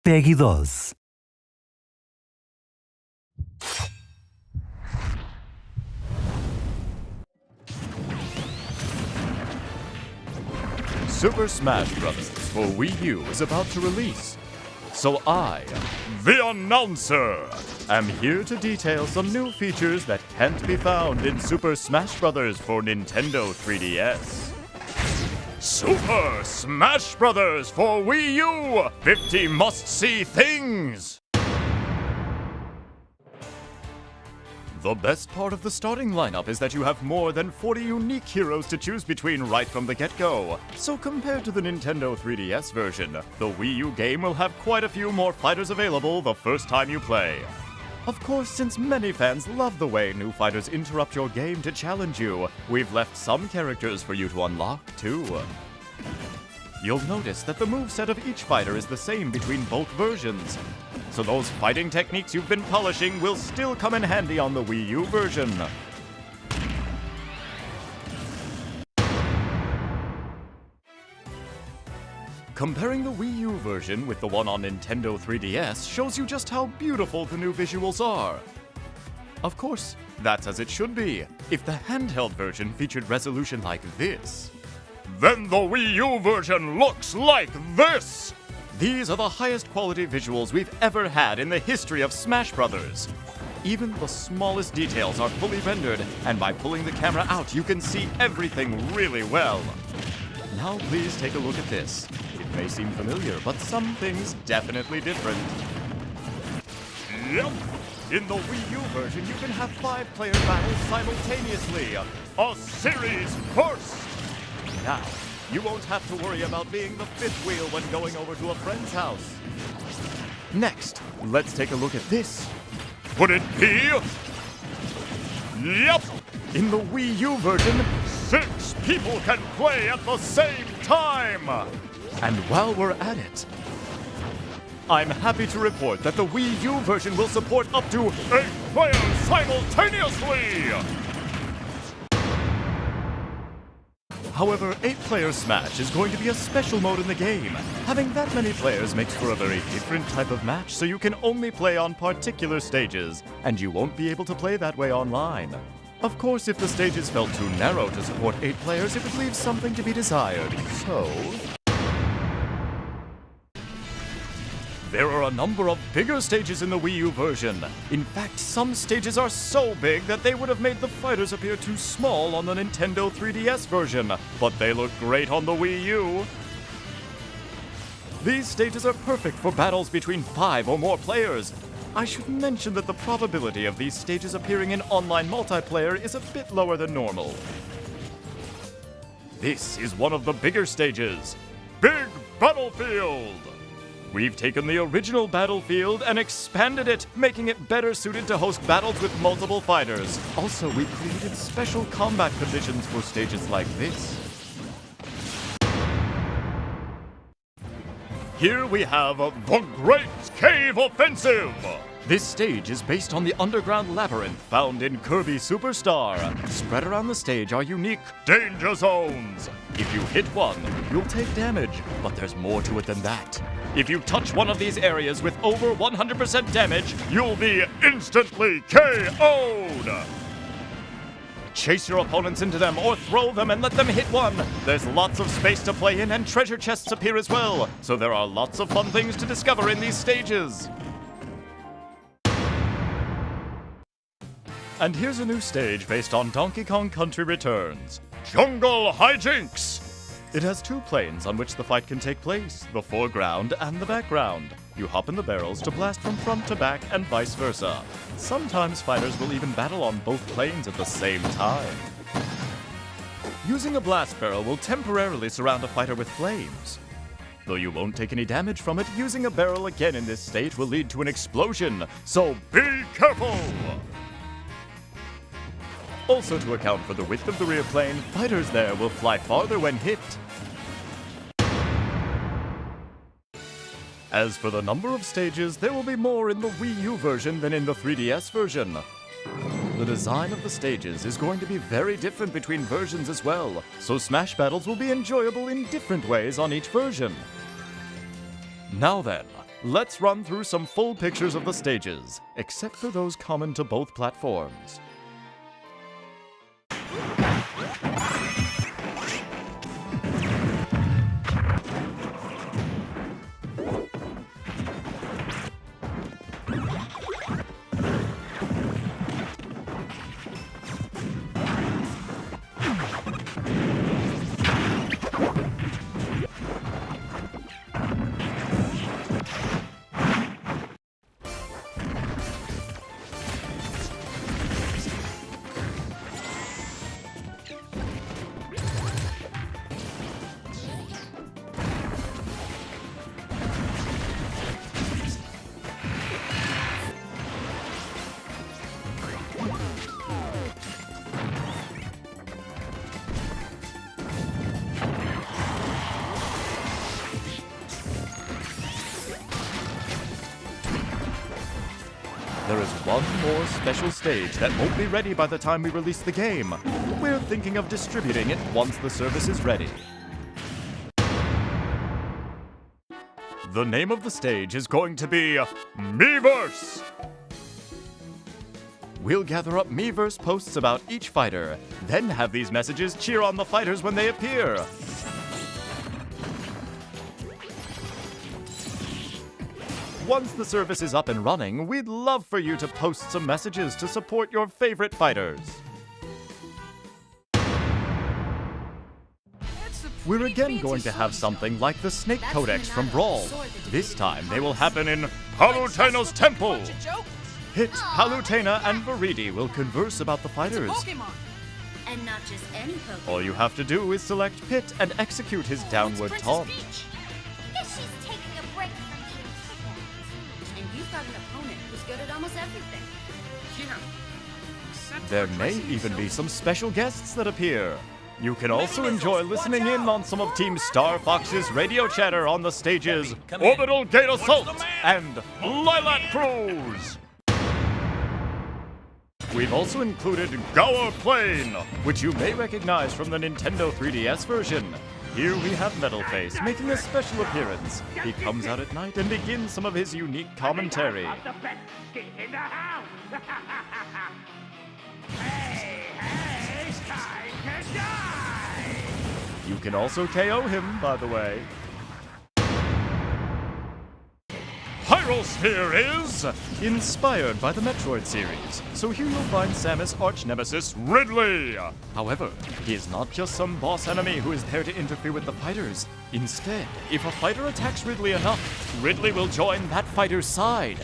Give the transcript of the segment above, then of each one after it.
Pegue dose. Super Smash Bros. For Wii U is about to release. So I, the announcer, am here to detail some new features that can't be found in Super Smash Bros. For Nintendo 3DS. Super Smash Bros. For Wii U! 50 must-see things! The best part of the starting lineup is that you have more than 40 unique heroes to choose between right from the get-go. So compared to the Nintendo 3DS version, the Wii U game will have quite a few more fighters available the first time you play. Of course, since many fans love the way new fighters interrupt your game to challenge you, we've left some characters for you to unlock too. You'll notice that the moveset of each fighter is the same between both versions. So those fighting techniques you've been polishing will still come in handy on the Wii U version. Comparing the Wii U version with the one on Nintendo 3DS shows you just how beautiful the new visuals are. Of course, that's as it should be. If the handheld version featured resolution like this, then the Wii U version looks like this! These are the highest quality visuals we've ever had in the history of Smash Bros. Even the smallest details are fully rendered, and by pulling the camera out, you can see everything really well. Now please take a look at this. It may seem familiar, but some things definitely different. Yep! In the Wii U version, you can have 5-player battles simultaneously. A series first! Now, you won't have to worry about being the fifth wheel when going over to a friend's house. Next, let's take a look at this. Would it be? Yep! In the Wii U version, 6 people can play at the same time! And while we're at it, I'm happy to report that the Wii U version will support up to 8 players simultaneously! However, 8-player Smash is going to be a special mode in the game. Having that many players makes for a very different type of match, so you can only play on particular stages, and you won't be able to play that way online. Of course, if the stages felt too narrow to support 8 players, it would leave something to be desired. So there are a number of bigger stages in the Wii U version. In fact, some stages are so big that they would have made the fighters appear too small on the Nintendo 3DS version, but they look great on the Wii U. These stages are perfect for battles between 5 or more players. I should mention that the probability of these stages appearing in online multiplayer is a bit lower than normal. This is one of the bigger stages, Big Battlefield! We've taken the original Battlefield and expanded it, making it better suited to host battles with multiple fighters. Also, we created special combat conditions for stages like this. Here we have the Great Cave Offensive! This stage is based on the underground labyrinth found in Kirby Superstar. Spread around the stage are unique danger zones. If you hit one, you'll take damage, but there's more to it than that. If you touch one of these areas with over 100% damage, you'll be instantly KO'd! Chase your opponents into them or throw them and let them hit one. There's lots of space to play in and treasure chests appear as well, so there are lots of fun things to discover in these stages. And here's a new stage based on Donkey Kong Country Returns, Jungle Hijinks! It has 2 planes on which the fight can take place, the foreground and the background. You hop in the barrels to blast from front to back and vice versa. Sometimes fighters will even battle on both planes at the same time. Using a blast barrel will temporarily surround a fighter with flames. Though you won't take any damage from it, using a barrel again in this state will lead to an explosion, so be careful! Also, to account for the width of the rear plane, fighters there will fly farther when hit. As for the number of stages, there will be more in the Wii U version than in the 3DS version. The design of the stages is going to be very different between versions as well, so Smash battles will be enjoyable in different ways on each version. Now then, let's run through some full pictures of the stages, except for those common to both platforms. There is one more special stage that won't be ready by the time we release the game. We're thinking of distributing it once the service is ready. The name of the stage is going to be Miiverse! We'll gather up Miiverse posts about each fighter, then have these messages cheer on the fighters when they appear. Once the service is up and running, we'd love for you to post some messages to support your favorite fighters. We're again going to have something like the Snake Codex from Brawl. This time they will happen in Palutena's Temple. Hit, Palutena, and Viridi will converse about the fighters. And not just any Pokemon. All you have to do is select Pit and execute his downward taunt. Guess she's taking a break from being kidnapped. And you've got an opponent who's good at almost everything. Yeah. There may even be some special guests that appear. You can also enjoy listening in on some of Team Star Fox's radio chatter on the stages Orbital Gate Assault and Lilac Cruise. We've also included Gower Plane, which you may recognize from the Nintendo 3DS version. Here we have Metal Face making a special appearance. He comes out at night and begins some of his unique commentary. You can also KO him, by the way. Pyrosphere is inspired by the Metroid series, so here you'll find Samus' arch-nemesis, Ridley. However, he is not just some boss enemy who is there to interfere with the fighters. Instead, if a fighter attacks Ridley enough, Ridley will join that fighter's side.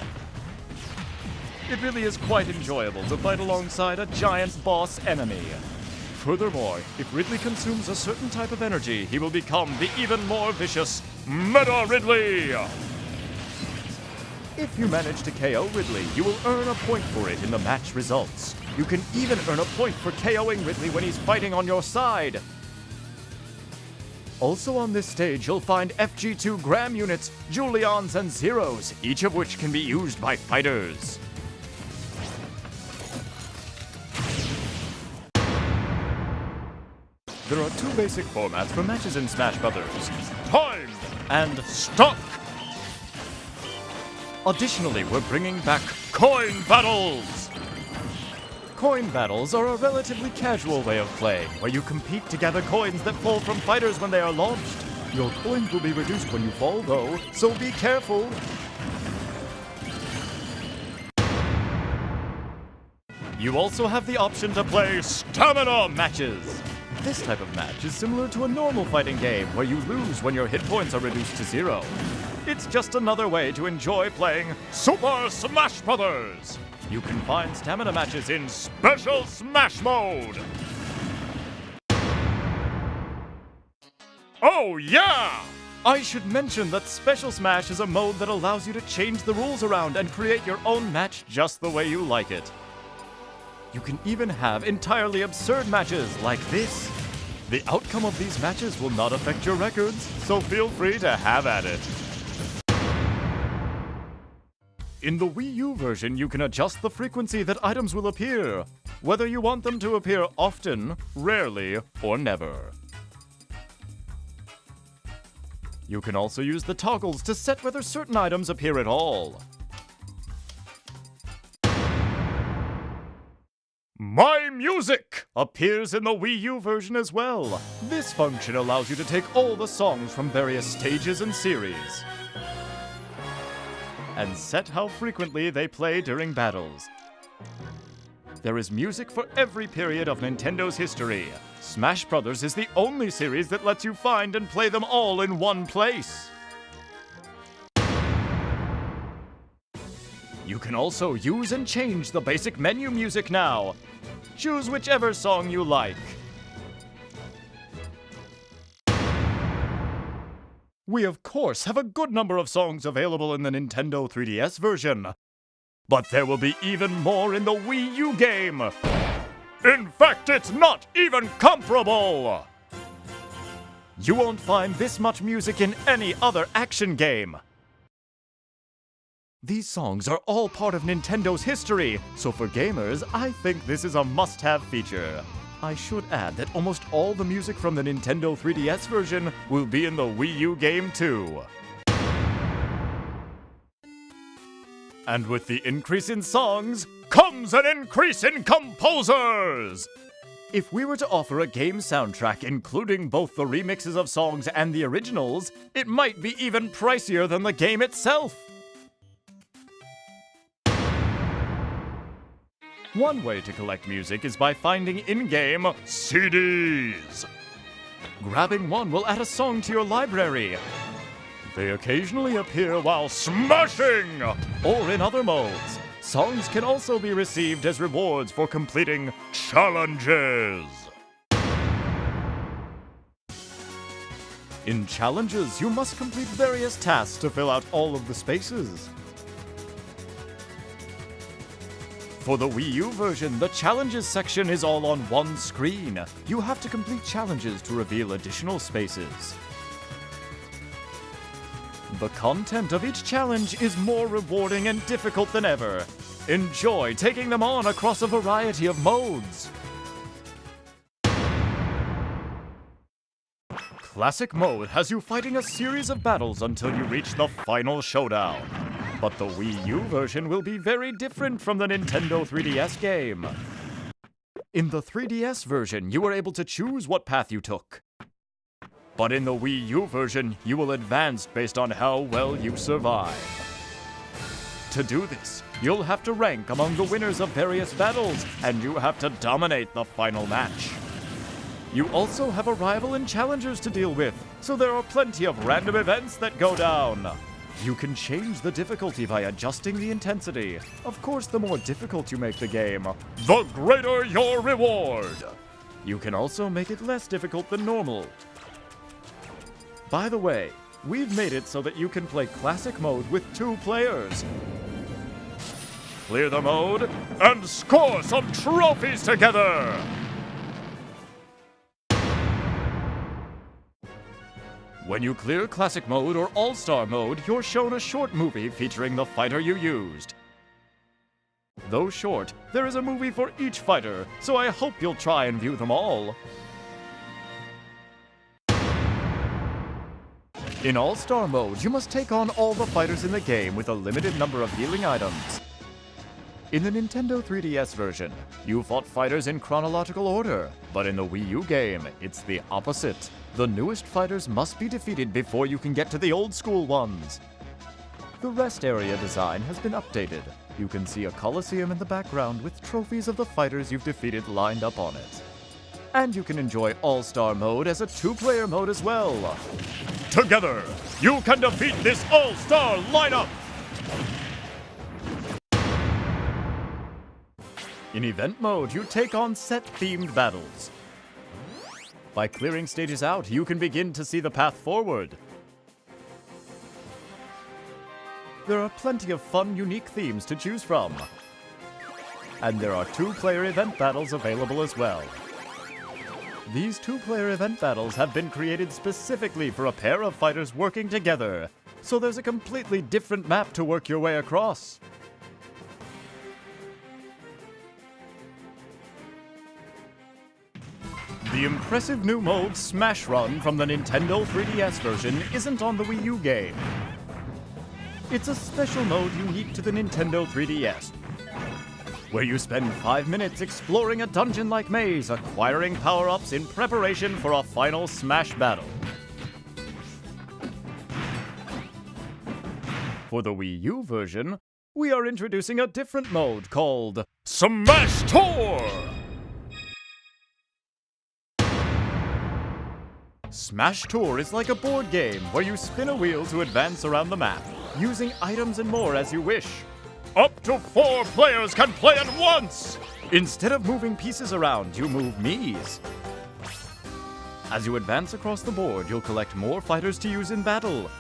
It really is quite enjoyable to fight alongside a giant boss enemy. Furthermore, if Ridley consumes a certain type of energy, he will become the even more vicious Meta Ridley! If you manage to KO Ridley, you will earn a point for it in the match results. You can even earn a point for KOing Ridley when he's fighting on your side. Also on this stage, you'll find FG2 Gram units, Julians, and Zeros, each of which can be used by fighters. There are two basic formats for matches in Smash Brothers: Time and Stock. Additionally, we're bringing back Coin Battles! Coin Battles are a relatively casual way of playing, where you compete to gather coins that fall from fighters when they are launched. Your coins will be reduced when you fall, though, so be careful! You also have the option to play Stamina Matches! This type of match is similar to a normal fighting game, where you lose when your hit points are reduced to 0. It's just another way to enjoy playing Super Smash Brothers! You can find stamina matches in Special Smash Mode! Oh yeah! I should mention that Special Smash is a mode that allows you to change the rules around and create your own match just the way you like it. You can even have entirely absurd matches like this. The outcome of these matches will not affect your records, so feel free to have at it. In the Wii U version, you can adjust the frequency that items will appear, whether you want them to appear often, rarely, or never. You can also use the toggles to set whether certain items appear at all. My Music appears in the Wii U version as well. This function allows you to take all the songs from various stages and series and set how frequently they play during battles. There is music for every period of Nintendo's history. Smash Bros. Is the only series that lets you find and play them all in one place. You can also use and change the basic menu music now. Choose whichever song you like. We of course have a good number of songs available in the Nintendo 3DS version, but there will be even more in the Wii U game. In fact, it's not even comparable! You won't find this much music in any other action game. These songs are all part of Nintendo's history, so for gamers, I think this is a must-have feature. I should add that almost all the music from the Nintendo 3DS version will be in the Wii U game too. And with the increase in songs, comes an increase in composers! If we were to offer a game soundtrack including both the remixes of songs and the originals, it might be even pricier than the game itself! One way to collect music is by finding in-game CDs. Grabbing one will add a song to your library. They occasionally appear while smashing, or in other modes. Songs can also be received as rewards for completing challenges. In challenges, you must complete various tasks to fill out all of the spaces. For the Wii U version, the challenges section is all on one screen. You have to complete challenges to reveal additional spaces. The content of each challenge is more rewarding and difficult than ever. Enjoy taking them on across a variety of modes. Classic mode has you fighting a series of battles until you reach the final showdown. But the Wii U version will be very different from the Nintendo 3DS game. In the 3DS version, you were able to choose what path you took. But in the Wii U version, you will advance based on how well you survive. To do this, you'll have to rank among the winners of various battles, and you have to dominate the final match. You also have a rival and challengers to deal with, so there are plenty of random events that go down. You can change the difficulty by adjusting the intensity. Of course, the more difficult you make the game, the greater your reward! You can also make it less difficult than normal. By the way, we've made it so that you can play Classic Mode with 2 players. Clear the mode and score some trophies together! When you clear Classic Mode or All-Star Mode, you're shown a short movie featuring the fighter you used. Though short, there is a movie for each fighter, so I hope you'll try and view them all. In All-Star Mode, you must take on all the fighters in the game with a limited number of healing items. In the Nintendo 3DS version, you fought fighters in chronological order, but in the Wii U game, it's the opposite. The newest fighters must be defeated before you can get to the old-school ones. The rest area design has been updated. You can see a coliseum in the background with trophies of the fighters you've defeated lined up on it. And you can enjoy All-Star Mode as a 2-player mode as well. Together, you can defeat this All-Star lineup! In Event Mode, you take on set-themed battles. By clearing stages out, you can begin to see the path forward. There are plenty of fun, unique themes to choose from. And there are 2-player event battles available as well. These 2-player event battles have been created specifically for a pair of fighters working together, so there's a completely different map to work your way across. The impressive new mode Smash Run from the Nintendo 3DS version isn't on the Wii U game. It's a special mode unique to the Nintendo 3DS, where you spend 5 minutes exploring a dungeon-like maze, acquiring power-ups in preparation for a final Smash battle. For the Wii U version, we are introducing a different mode called Smash Tour! Smash Tour is like a board game where you spin a wheel to advance around the map, using items and more as you wish. Up to 4 players can play at once! Instead of moving pieces around, you move Miis. As you advance across the board, you'll collect more fighters to use in battle.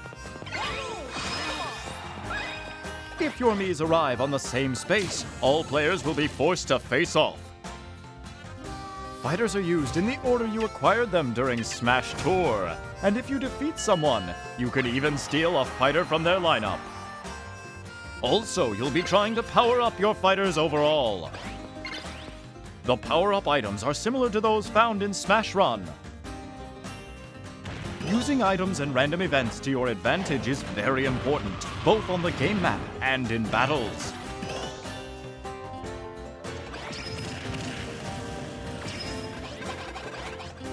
If your Miis arrive on the same space, all players will be forced to face off. Fighters are used in the order you acquired them during Smash Tour, and if you defeat someone, you can even steal a fighter from their lineup. Also, you'll be trying to power up your fighters overall. The power-up items are similar to those found in Smash Run. Using items and random events to your advantage is very important, both on the game map and in battles.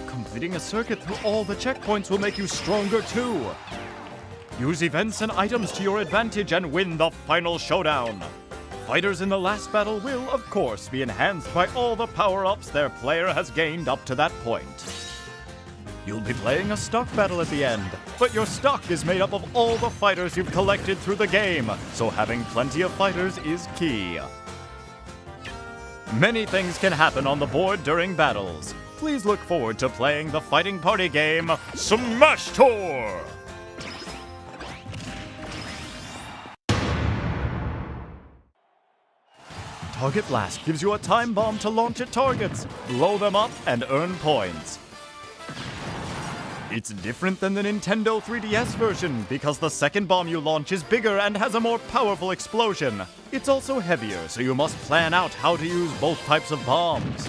Completing a circuit through all the checkpoints will make you stronger too. Use events and items to your advantage and win the final showdown. Fighters in the last battle will, of course, be enhanced by all the power-ups their player has gained up to that point. You'll be playing a stock battle at the end, but your stock is made up of all the fighters you've collected through the game, so having plenty of fighters is key. Many things can happen on the board during battles. Please look forward to playing the fighting party game, Smash Tour! Target Blast gives you a time bomb to launch at targets, blow them up, and earn points. It's different than the Nintendo 3DS version because the second bomb you launch is bigger and has a more powerful explosion. It's also heavier, so you must plan out how to use both types of bombs.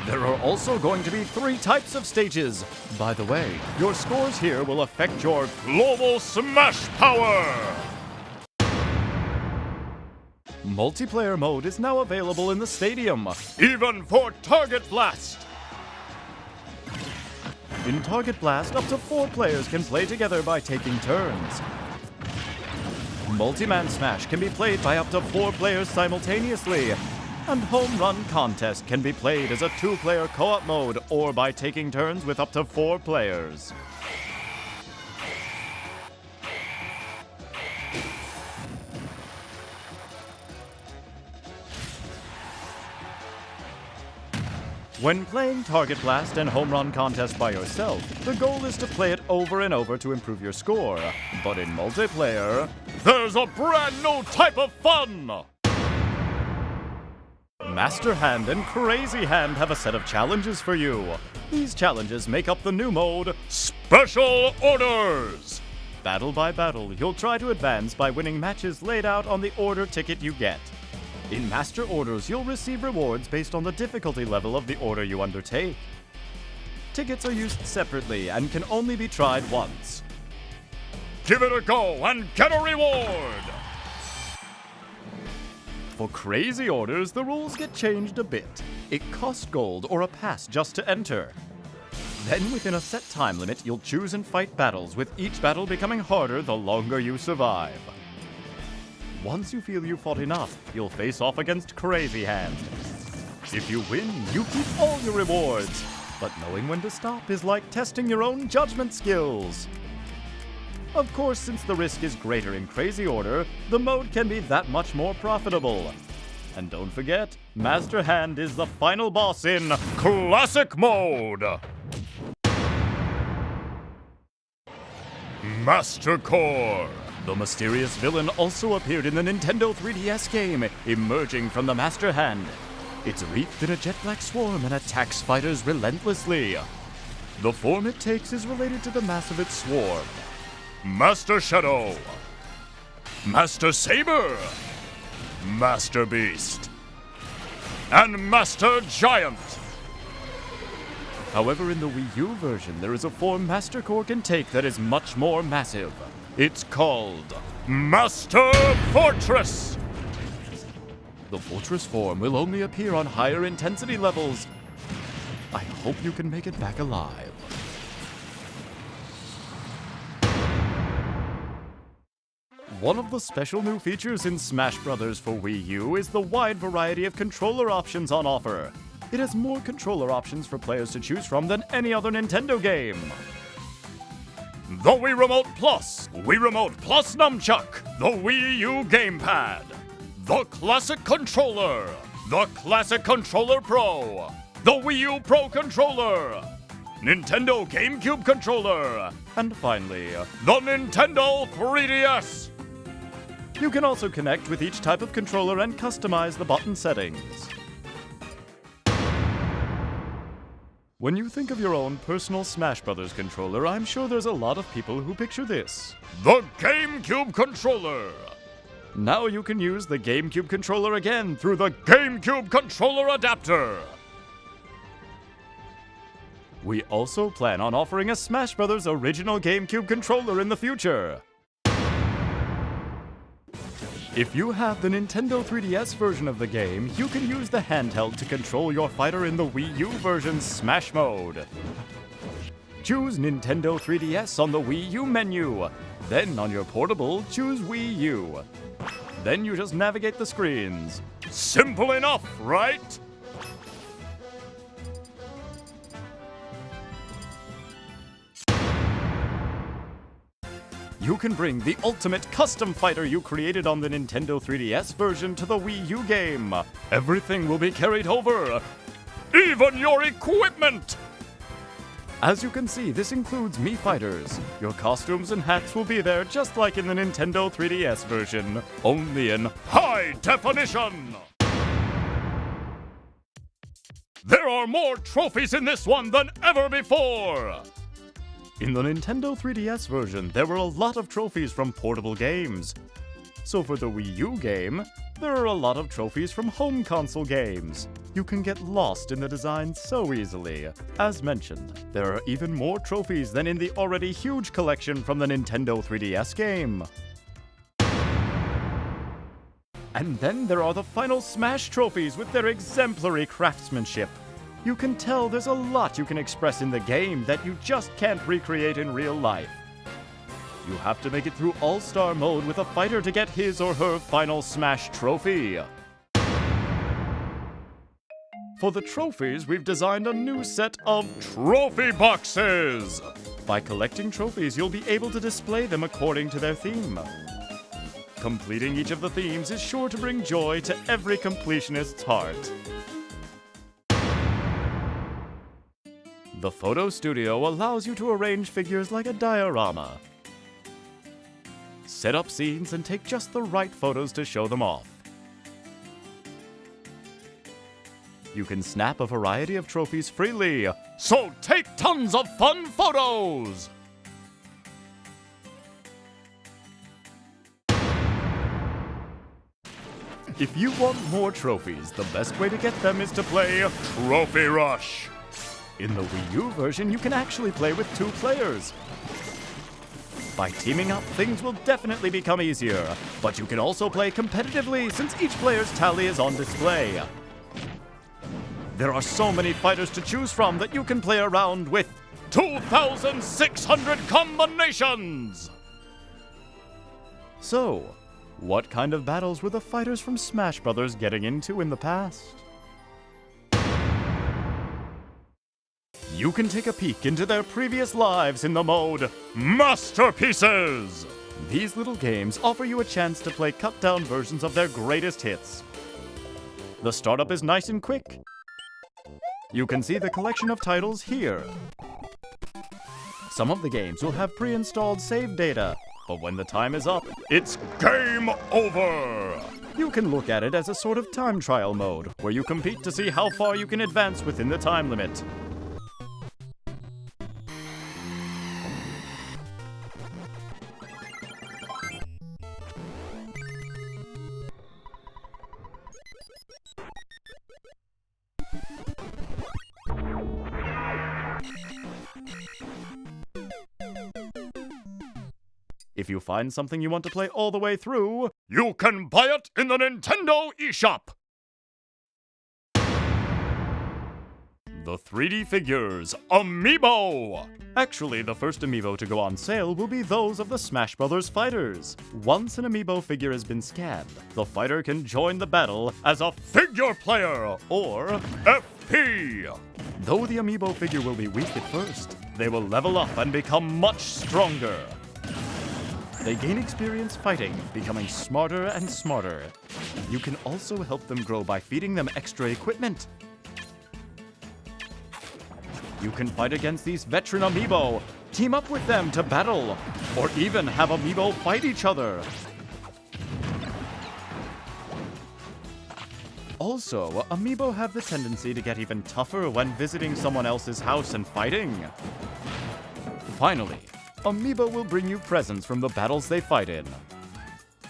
There are also going to be 3 types of stages. By the way, your scores here will affect your global smash power! Multiplayer mode is now available in the stadium, even for Target Blast! In Target Blast, up to 4 players can play together by taking turns. Multi-man Smash can be played by up to 4 players simultaneously, and Home Run Contest can be played as a 2-player co-op mode or by taking turns with up to 4 players. When playing Target Blast and Home Run Contest by yourself, the goal is to play it over and over to improve your score. But in multiplayer, there's a brand new type of fun! Master Hand and Crazy Hand have a set of challenges for you. These challenges make up the new mode, Special Orders! Battle by battle, you'll try to advance by winning matches laid out on the order ticket you get. In Master Orders, you'll receive rewards based on the difficulty level of the order you undertake. Tickets are used separately and can only be tried once. Give it a go and get a reward! For Crazy Orders, the rules get changed a bit. It costs gold or a pass just to enter. Then, within a set time limit, you'll choose and fight battles, with each battle becoming harder the longer you survive. Once you feel you've fought enough, you'll face off against Crazy Hand. If you win, you keep all your rewards. But knowing when to stop is like testing your own judgment skills. Of course, since the risk is greater in Crazy Order, the mode can be that much more profitable. And don't forget, Master Hand is the final boss in Classic Mode! Master Core! The mysterious villain also appeared in the Nintendo 3DS game, emerging from the Master Hand. It's wreathed in a jet black swarm and attacks fighters relentlessly. The form it takes is related to the mass of its swarm. Master Shadow, Master Saber, Master Beast, and Master Giant. However, in the Wii U version, there is a form Master Core can take that is much more massive. It's called Master Fortress! The Fortress form will only appear on higher intensity levels. I hope you can make it back alive. One of the special new features in Smash Bros. For Wii U is the wide variety of controller options on offer. It has more controller options for players to choose from than any other Nintendo game. The Wii Remote Plus, Wii Remote Plus Nunchuck, the Wii U Gamepad, the Classic Controller, the Classic Controller Pro, the Wii U Pro Controller, Nintendo GameCube Controller, and finally, the Nintendo 3DS. You can also connect with each type of controller and customize the button settings. When you think of your own personal Smash Bros. Controller, I'm sure there's a lot of people who picture this. The GameCube Controller! Now you can use the GameCube Controller again through the GameCube Controller Adapter! We also plan on offering a Smash Bros. Original GameCube Controller in the future. If you have the Nintendo 3DS version of the game, you can use the handheld to control your fighter in the Wii U version's Smash Mode. Choose Nintendo 3DS on the Wii U menu. Then on your portable, choose Wii U. Then you just navigate the screens. Simple enough, right? You can bring the ultimate custom fighter you created on the Nintendo 3DS version to the Wii U game. Everything will be carried over, even your equipment! As you can see, this includes Mii Fighters. Your costumes and hats will be there just like in the Nintendo 3DS version, only in high definition! There are more trophies in this one than ever before! In the Nintendo 3DS version, there were a lot of trophies from portable games. So for the Wii U game, there are a lot of trophies from home console games. You can get lost in the design so easily. As mentioned, there are even more trophies than in the already huge collection from the Nintendo 3DS game. And then there are the final Smash trophies with their exemplary craftsmanship. You can tell there's a lot you can express in the game that you just can't recreate in real life. You have to make it through All-Star mode with a fighter to get his or her final Smash trophy. For the trophies, we've designed a new set of trophy boxes! By collecting trophies, you'll be able to display them according to their theme. Completing each of the themes is sure to bring joy to every completionist's heart. The Photo Studio allows you to arrange figures like a diorama. Set up scenes and take just the right photos to show them off. You can snap a variety of trophies freely, so take tons of fun photos! If you want more trophies, the best way to get them is to play Trophy Rush. In the Wii U version, you can actually play with 2 players. By teaming up, things will definitely become easier, but you can also play competitively since each player's tally is on display. There are so many fighters to choose from that you can play around with 2,600 combinations! So, what kind of battles were the fighters from Smash Bros. Getting into in the past? You can take a peek into their previous lives in the mode Masterpieces! These little games offer you a chance to play cut-down versions of their greatest hits. The startup is nice and quick. You can see the collection of titles here. Some of the games will have pre-installed save data, but when the time is up, it's game over! You can look at it as a sort of time trial mode, where you compete to see how far you can advance within the time limit. If you find something you want to play all the way through, you can buy it in the Nintendo eShop! The 3D figures, Amiibo! Actually, the first Amiibo to go on sale will be those of the Smash Bros. Fighters. Once an Amiibo figure has been scanned, the fighter can join the battle as a figure player, or FP. Though the Amiibo figure will be weak at first, they will level up and become much stronger. They gain experience fighting, becoming smarter and smarter. You can also help them grow by feeding them extra equipment. You can fight against these veteran Amiibo, team up with them to battle, or even have Amiibo fight each other. Also, Amiibo have the tendency to get even tougher when visiting someone else's house and fighting. Finally, Amiibo will bring you presents from the battles they fight in.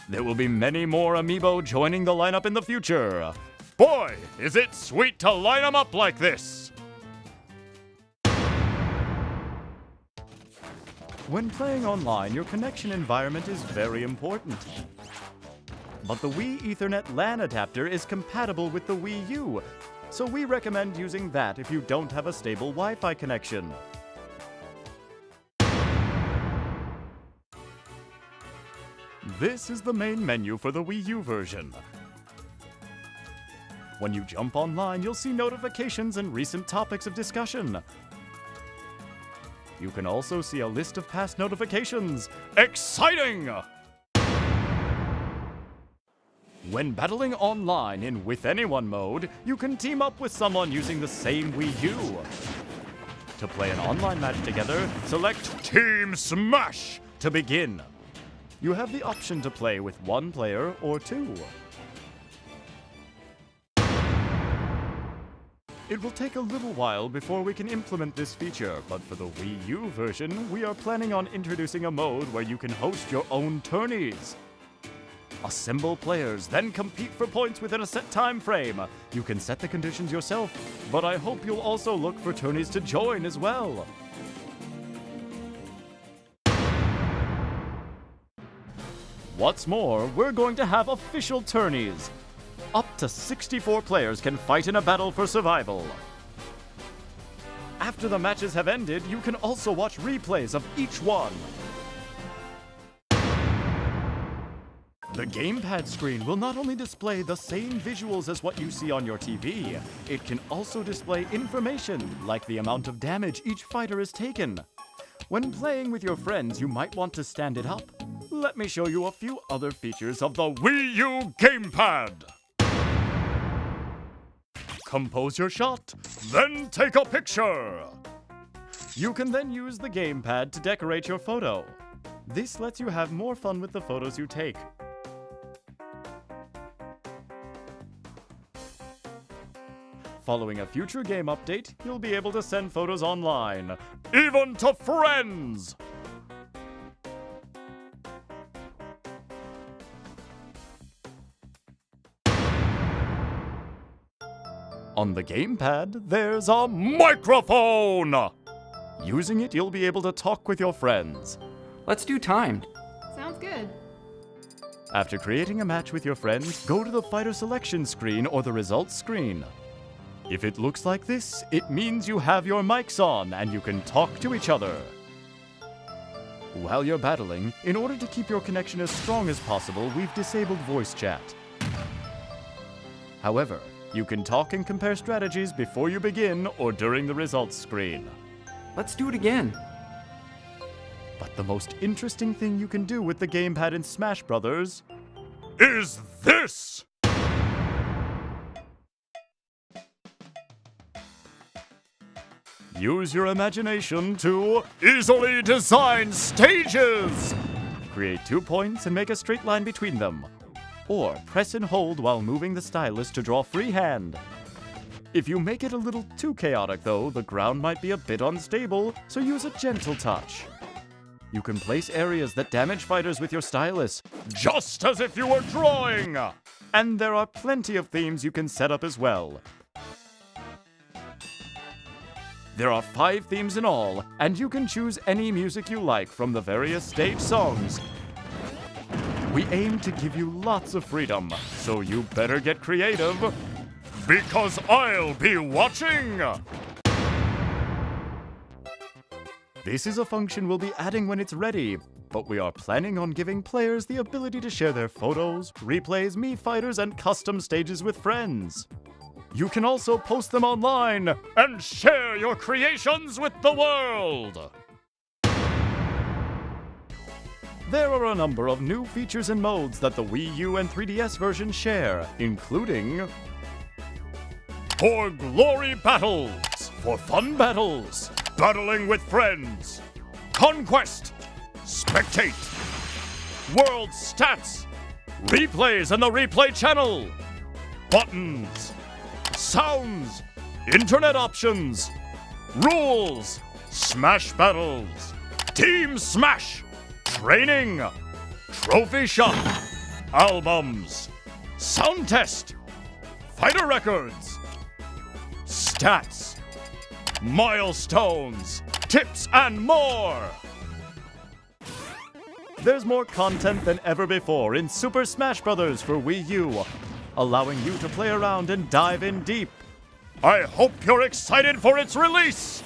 There will be many more Amiibo joining the lineup in the future. Boy, is it sweet to line them up like this! When playing online, your connection environment is very important. But the Wii Ethernet LAN adapter is compatible with the Wii U, so we recommend using that if you don't have a stable Wi-Fi connection. This is the main menu for the Wii U version. When you jump online, you'll see notifications and recent topics of discussion. You can also see a list of past notifications. Exciting! When battling online in With Anyone mode, you can team up with someone using the same Wii U. To play an online match together, select Team Smash to begin. You have the option to play with one player or two. It will take a little while before we can implement this feature, but for the Wii U version, we are planning on introducing a mode where you can host your own tourneys. Assemble players, then compete for points within a set time frame. You can set the conditions yourself, but I hope you'll also look for tourneys to join as well. What's more, we're going to have official tourneys. Up to 64 players can fight in a battle for survival. After the matches have ended, you can also watch replays of each one. The gamepad screen will not only display the same visuals as what you see on your TV, it can also display information like the amount of damage each fighter has taken. When playing with your friends, you might want to stand it up. Let me show you a few other features of the Wii U gamepad. Compose your shot, then take a picture. You can then use the gamepad to decorate your photo. This lets you have more fun with the photos you take. Following a future game update, you'll be able to send photos online, even to friends! On the gamepad, there's a microphone! Using it, you'll be able to talk with your friends. Let's do timed. Sounds good. After creating a match with your friends, go to the fighter selection screen or the results screen. If it looks like this, it means you have your mics on and you can talk to each other. While you're battling, in order to keep your connection as strong as possible, we've disabled voice chat. However, you can talk and compare strategies before you begin or during the results screen. Let's do it again. But the most interesting thing you can do with the gamepad in Smash Bros. Is this! Use your imagination to easily design stages! Create 2 points and make a straight line between them. Or press and hold while moving the stylus to draw freehand. If you make it a little too chaotic though, the ground might be a bit unstable, so use a gentle touch. You can place areas that damage fighters with your stylus, just as if you were drawing! And there are plenty of themes you can set up as well. There are 5 themes in all, and you can choose any music you like from the various stage songs. We aim to give you lots of freedom, so you better get creative, because I'll be watching! This is a function we'll be adding when it's ready, but we are planning on giving players the ability to share their photos, replays, Mii fighters, and custom stages with friends. You can also post them online and share your creations with the world! There are a number of new features and modes that the Wii U and 3DS versions share, including For Glory Battles, for fun battles, battling with friends, Conquest, Spectate, World Stats, Replays in the Replay channel, Buttons, Sounds, Internet Options, Rules, Smash Battles, Team Smash, Training, Trophy Shop, Albums, Sound Test, Fighter Records, Stats, Milestones, Tips, and more! There's more content than ever before in Super Smash Bros. For Wii U, allowing you to play around and dive in deep. I hope you're excited for its release!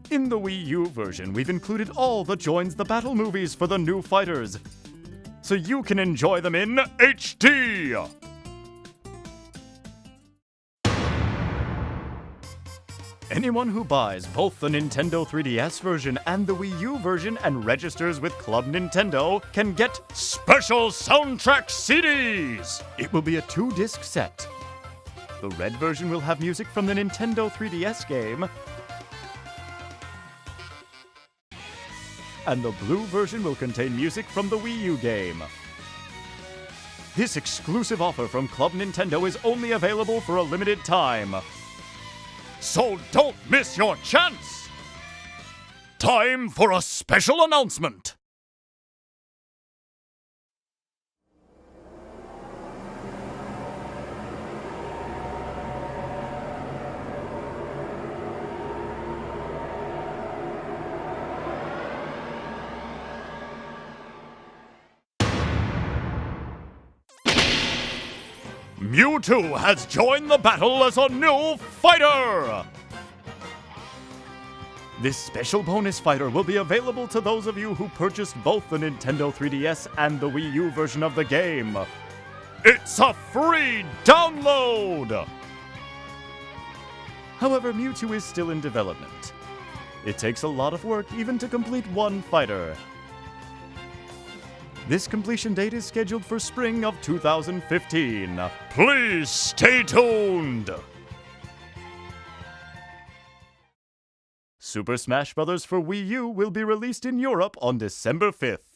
In the Wii U version, we've included all the Joins the Battle movies for the new fighters, so you can enjoy them in HD! Anyone who buys both the Nintendo 3DS version and the Wii U version and registers with Club Nintendo can get special soundtrack CDs! It will be a 2-disc set. The red version will have music from the Nintendo 3DS game, and the blue version will contain music from the Wii U game. This exclusive offer from Club Nintendo is only available for a limited time. So don't miss your chance! Time for a special announcement! Mewtwo has joined the battle as a new fighter! This special bonus fighter will be available to those of you who purchased both the Nintendo 3DS and the Wii U version of the game. It's a free download! However, Mewtwo is still in development. It takes a lot of work even to complete one fighter. This completion date is scheduled for spring of 2015. Please stay tuned! Super Smash Bros. For Wii U will be released in Europe on December 5th.